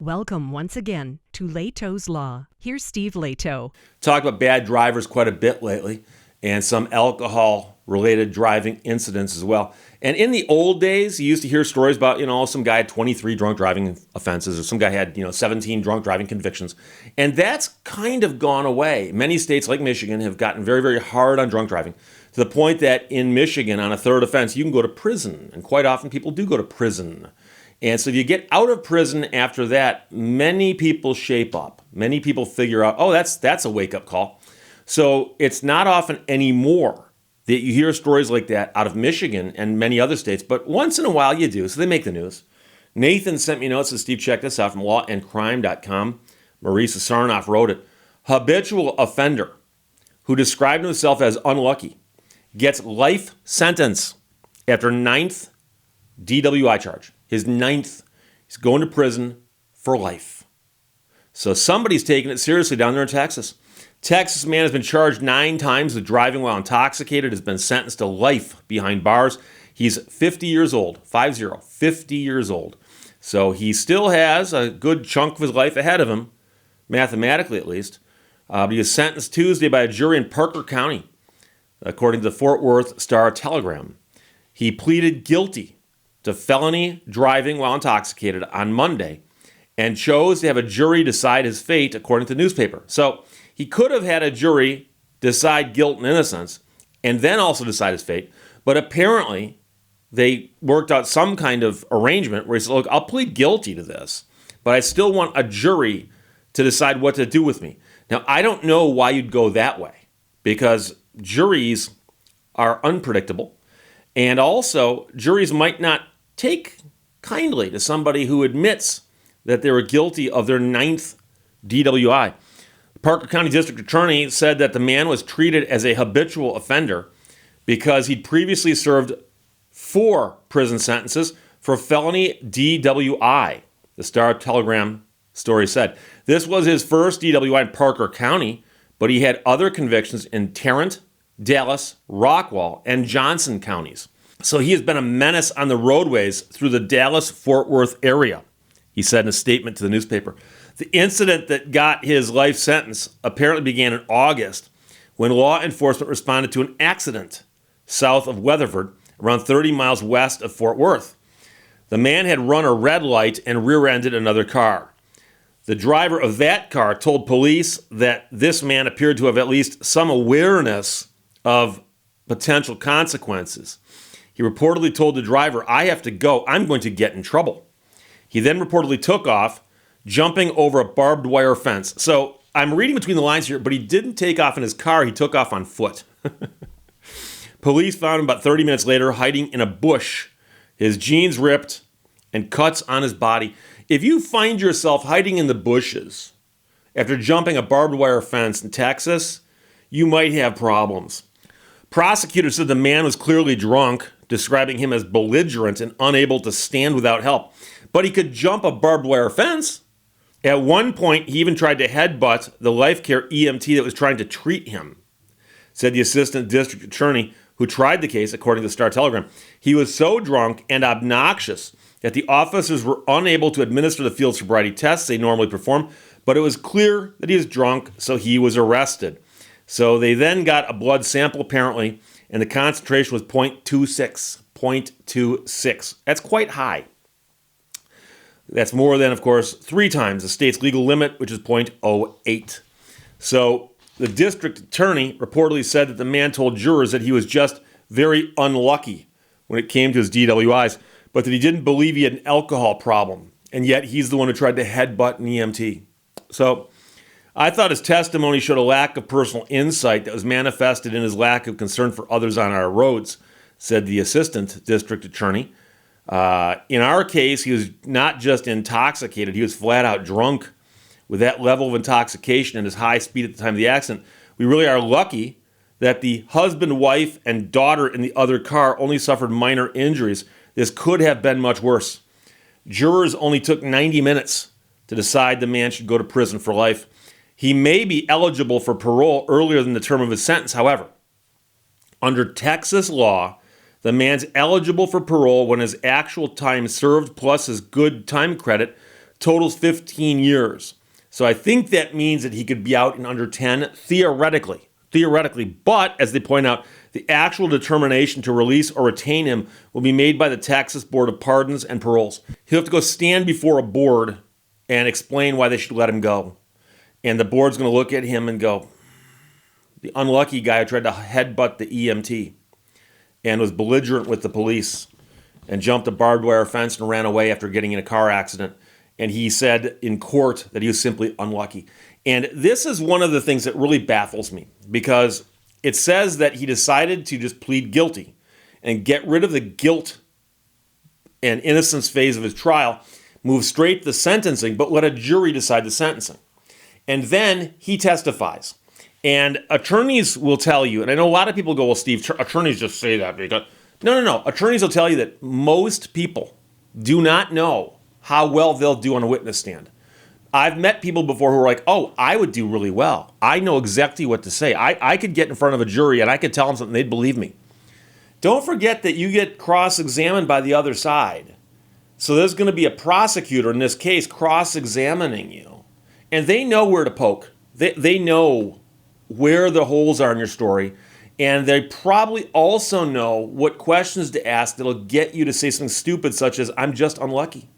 Welcome once again to Lehto's Law. Here's Steve Lehto. Talked about bad drivers quite a bit lately, and some alcohol-related driving incidents as well. And in the old days, you used to hear stories about, some guy had 23 drunk driving offenses, or some guy had, 17 drunk driving convictions. And that's kind of gone away. Many states like Michigan have gotten very, very hard on drunk driving, to the point that in Michigan, on a third offense, you can go to prison. And quite often, people do go to prison. And so if you get out of prison after that, many people shape up. Many people figure out, oh, that's a wake-up call. So it's not often anymore that you hear stories like that out of Michigan and many other states, but once in a while you do, so they make the news. Nathan sent me notes, says, Steve, check this out from lawandcrime.com. Marisa Sarnoff wrote it. Habitual offender who described himself as unlucky gets life sentence after 9th DWI charge. His 9th, he's going to prison for life. So somebody's taking it seriously down there in Texas. Texas man has been charged 9 times with driving while intoxicated, has been sentenced to life behind bars. He's 50 years old, 50 years old. So he still has a good chunk of his life ahead of him, mathematically at least. But he was sentenced Tuesday by a jury in Parker County, according to the Fort Worth Star-Telegram. He pleaded guilty to felony driving while intoxicated on Monday and chose to have a jury decide his fate, according to the newspaper. So he could have had a jury decide guilt and innocence and then also decide his fate, but apparently they worked out some kind of arrangement where he said, look, I'll plead guilty to this, but I still want a jury to decide what to do with me. Now, I don't know why you'd go that way, because juries are unpredictable, and also juries might not take kindly to somebody who admits that they were guilty of their 9th DWI. The Parker County District Attorney said that the man was treated as a habitual offender because he'd previously served 4 prison sentences for felony DWI, the Star-Telegram story said. This was his first DWI in Parker County, but he had other convictions in Tarrant, Dallas, Rockwall, and Johnson counties. So he has been a menace on the roadways through the Dallas-Fort Worth area, he said in a statement to the newspaper. The incident that got his life sentence apparently began in August when law enforcement responded to an accident south of Weatherford, around 30 miles west of Fort Worth. The man had run a red light and rear-ended another car. The driver of that car told police that this man appeared to have at least some awareness of potential consequences. He reportedly told the driver, I have to go, I'm going to get in trouble. He then reportedly took off, jumping over a barbed wire fence. So I'm reading between the lines here, but he didn't take off in his car, he took off on foot. Police found him about 30 minutes later hiding in a bush, his jeans ripped and cuts on his body. If you find yourself hiding in the bushes after jumping a barbed wire fence in Texas, you might have problems. Prosecutors said the man was clearly drunk, describing him as belligerent and unable to stand without help. But he could jump a barbed wire fence. At one point, he even tried to headbutt the life care EMT that was trying to treat him, said the assistant district attorney who tried the case, according to the Star-Telegram. He was so drunk and obnoxious that the officers were unable to administer the field sobriety tests they normally perform, but it was clear that he was drunk, so he was arrested. So they then got a blood sample, apparently, and the concentration was 0.26. That's quite high. That's more than, of course, 3 times the state's legal limit, which is 0.08. So the district attorney reportedly said that the man told jurors that he was just very unlucky when it came to his DWIs, but that he didn't believe he had an alcohol problem, and yet he's the one who tried to headbutt an EMT. So I thought his testimony showed a lack of personal insight that was manifested in his lack of concern for others on our roads, said the assistant district attorney. In our case, he was not just intoxicated, he was flat out drunk. With that level of intoxication and his high speed at the time of the accident, we really are lucky that the husband, wife, and daughter in the other car only suffered minor injuries. This could have been much worse. Jurors only took 90 minutes to decide the man should go to prison for life. He may be eligible for parole earlier than the term of his sentence, however. Under Texas law, the man's eligible for parole when his actual time served plus his good time credit totals 15 years. So I think that means that he could be out in under 10, theoretically. But as they point out, the actual determination to release or retain him will be made by the Texas Board of Pardons and Paroles. He'll have to go stand before a board and explain why they should let him go. And the board's going to look at him and go, the unlucky guy who tried to headbutt the EMT and was belligerent with the police and jumped a barbed wire fence and ran away after getting in a car accident. And he said in court that he was simply unlucky. And this is one of the things that really baffles me, because it says that he decided to just plead guilty and get rid of the guilt and innocence phase of his trial, move straight to the sentencing, but let a jury decide the sentencing. And then he testifies. And attorneys will tell you, and I know a lot of people go, well, Steve, attorneys just say that. Because No. Attorneys will tell you that most people do not know how well they'll do on a witness stand. I've met people before who are like, oh, I would do really well. I know exactly what to say. I could get in front of a jury and I could tell them something, they'd believe me. Don't forget that you get cross-examined by the other side. So there's going to be a prosecutor in this case cross-examining you. And they know where to poke. They know where the holes are in your story. And they probably also know what questions to ask that'll get you to say something stupid such as, I'm just unlucky.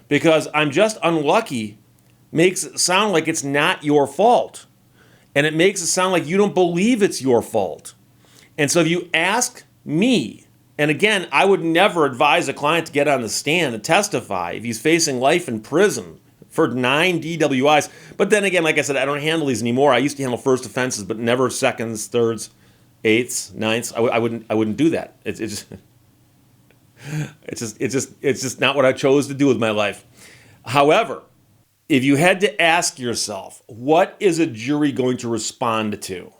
Because I'm just unlucky makes it sound like it's not your fault. And it makes it sound like you don't believe it's your fault. And so if you ask me, and again, I would never advise a client to get on the stand and testify if he's facing life in prison for 9 DWIs. But then again, like I said, I don't handle these anymore. I used to handle first offenses, but never seconds, thirds, eighths, ninths. I wouldn't do that. It's just not what I chose to do with my life. However, if you had to ask yourself, what is a jury going to respond to?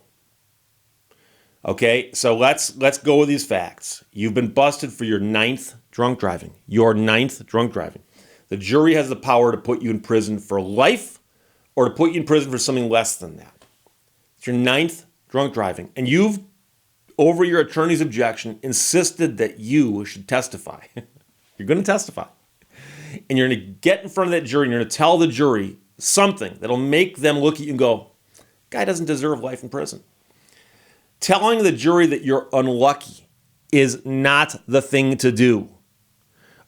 Okay, so let's go with these facts. You've been busted for your 9th drunk driving. Your 9th drunk driving. The jury has the power to put you in prison for life or to put you in prison for something less than that. It's your 9th drunk driving. And you've, over your attorney's objection, insisted that you should testify. You're going to testify. And you're going to get in front of that jury and you're going to tell the jury something that'll make them look at you and go, guy doesn't deserve life in prison. Telling the jury that you're unlucky is not the thing to do.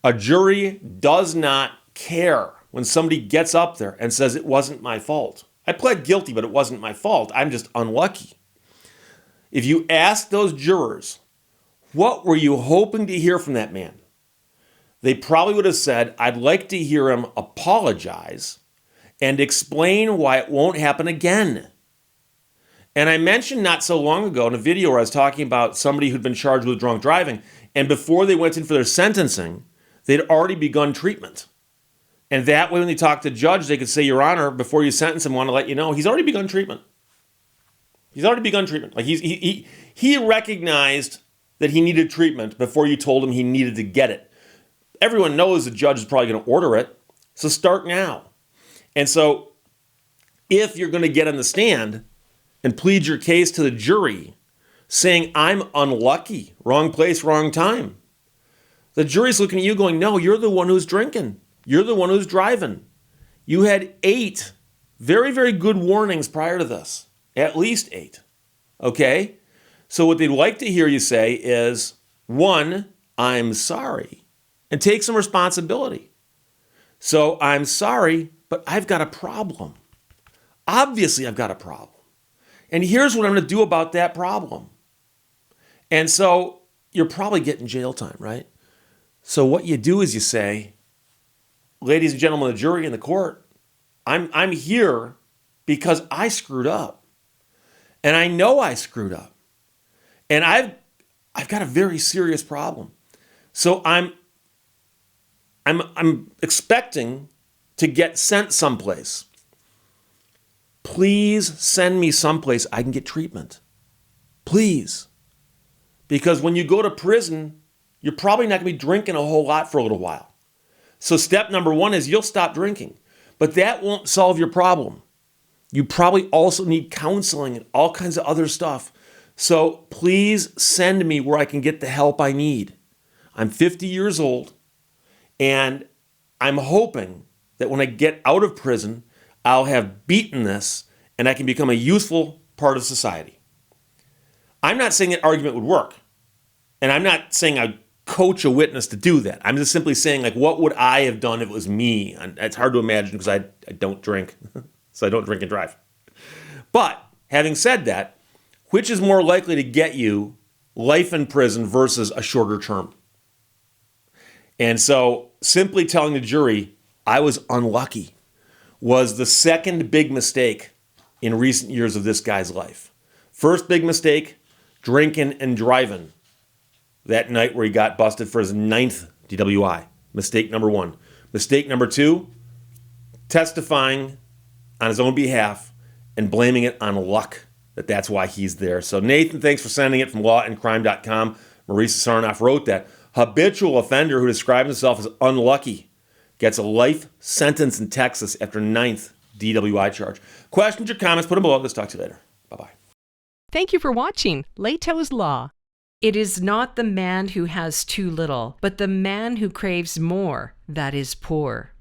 A jury does not care when somebody gets up there and says, it wasn't my fault. I pled guilty, but it wasn't my fault. I'm just unlucky. If you ask those jurors, what were you hoping to hear from that man? They probably would have said, I'd like to hear him apologize and explain why it won't happen again. And I mentioned not so long ago in a video where I was talking about somebody who'd been charged with drunk driving, and before they went in for their sentencing, they'd already begun treatment. And that way when they talked to the judge, they could say, Your Honor, before you sentence him, I want to let you know, he's already begun treatment. He's already begun treatment. Like he recognized that he needed treatment before you told him he needed to get it. Everyone knows the judge is probably going to order it, so start now. And so if you're going to get on the stand and plead your case to the jury saying, I'm unlucky, wrong place, wrong time, the jury's looking at you going, no, you're the one who's drinking. You're the one who's driving. You had 8 very, very good warnings prior to this. At least 8. Okay? So what they'd like to hear you say is, 1, I'm sorry, and take some responsibility. So I'm sorry, but I've got a problem. Obviously, I've got a problem. And here's what I'm going to do about that problem. And so you're probably getting jail time, right? So what you do is you say, ladies and gentlemen of the jury and the court, I'm here because I screwed up. And I know I screwed up. And I've got a very serious problem. So I'm expecting to get sent someplace. Please send me someplace I can get treatment. Please. Because when you go to prison, you're probably not going to be drinking a whole lot for a little while. So step number 1 is you'll stop drinking. But that won't solve your problem. You probably also need counseling and all kinds of other stuff. So please send me where I can get the help I need. I'm 50 years old, and I'm hoping that when I get out of prison, I'll have beaten this and I can become a useful part of society. I'm not saying that argument would work. And I'm not saying I'd coach a witness to do that. I'm just simply saying, like, what would I have done if it was me? And it's hard to imagine because I don't drink. So I don't drink and drive. But having said that, which is more likely to get you life in prison versus a shorter term? And so simply telling the jury I was unlucky was the second big mistake in recent years of this guy's life. First big mistake, drinking and driving that night where he got busted for his 9th DWI. Mistake number 1. Mistake number 2, testifying on his own behalf and blaming it on luck, that's why he's there. So Nathan, thanks for sending it from lawandcrime.com. Marisa Sarnoff wrote that. Habitual offender who describes himself as unlucky gets a life sentence in Texas after 9th DWI charge. Questions or comments, put them below. Let's talk to you later. Bye-bye. Thank you for watching Lehto's Law. It is not the man who has too little, but the man who craves more that is poor.